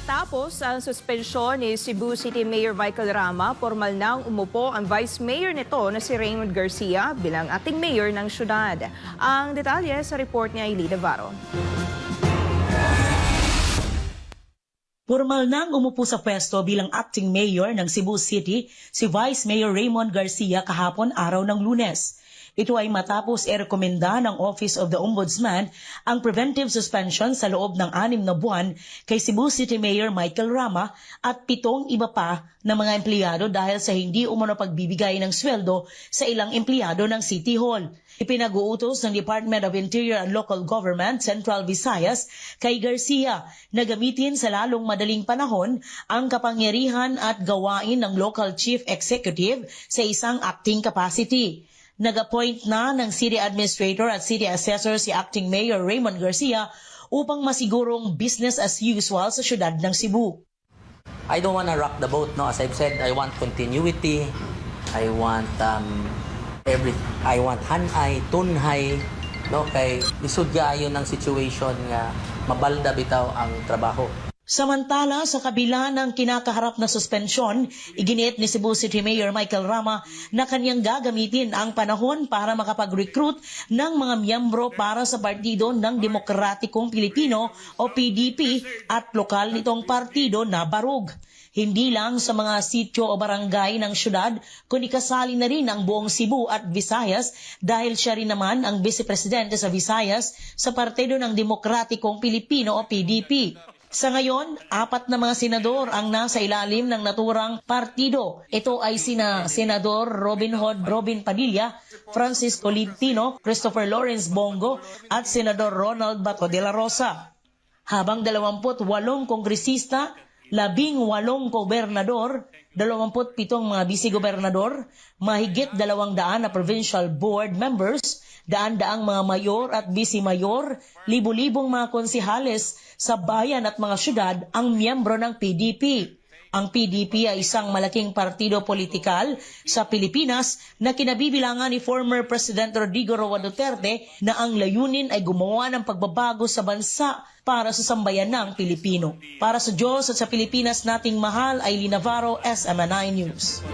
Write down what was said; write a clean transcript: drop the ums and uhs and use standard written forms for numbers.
Matapos ang suspensyon ni Cebu City Mayor Michael Rama, formal nang umupo ang Vice Mayor nito na si Raymond Garcia bilang acting mayor ng syudad. Ang detalye sa report ni Aileen Navarro. Formal nang umupo sa pwesto bilang acting mayor ng Cebu City si Vice Mayor Raymond Garcia kahapon araw ng Lunes. Ito ay matapos irekomenda ng Office of the Ombudsman ang preventive suspension sa loob ng 6 na buwan kay Cebu City Mayor Michael Rama at 7 iba pa na mga empleyado dahil sa hindi umano pagbibigay ng sweldo sa ilang empleyado ng City Hall. Ipinag-uutos ng Department of Interior and Local Government, Central Visayas, kay Garcia na gamitin sa lalong madaling panahon ang kapangyarihan at gawain ng Local Chief Executive sa isang acting capacity. Nag-appoint na ng City Administrator at City Assessor si Acting Mayor Raymond Garcia upang masigurong business as usual sa syudad ng Cebu. I don't want to rock the boat, no. As I've said, I want continuity. I want I want hanay, tunhay, no, kay lisod kaayo ng situation nga mabalda bitaw ang trabaho. Samantala, sa kabila ng kinakaharap na suspensyon, iginiit ni Cebu City Mayor Michael Rama na kanyang gagamitin ang panahon para makapag-recruit ng mga miyembro para sa Partido ng Demokratikong Pilipino o PDP at lokal nitong partido na barug. Hindi lang sa mga sityo o barangay ng syudad, kundi kasali na rin ang buong Cebu at Visayas dahil siya rin naman ang vice-presidente sa Visayas sa Partido ng Demokratikong Pilipino o PDP. Sa ngayon, 4 na mga senador ang nasa ilalim ng naturang partido. Ito ay sina Senador Robin Padilla, Francis Tolentino, Christopher Lawrence Bongo at Senador Ronald Bato de la Rosa. Habang 28 kongresista, 18 gobernador, 27 mga vice-gobernador, mahigit 200 na provincial board members, daan-daang mga mayor at vice-mayor, libu-libong mga konsihales sa bayan at mga syudad ang miyembro ng PDP. Ang PDP ay isang malaking partido politikal sa Pilipinas na kinabibilangan ni former President Rodrigo Roa Duterte na ang layunin ay gumawa ng pagbabago sa bansa para sa sambayan ng Pilipino. Para sa Diyos at sa Pilipinas nating mahal, Aileen Navarro, SMNI News.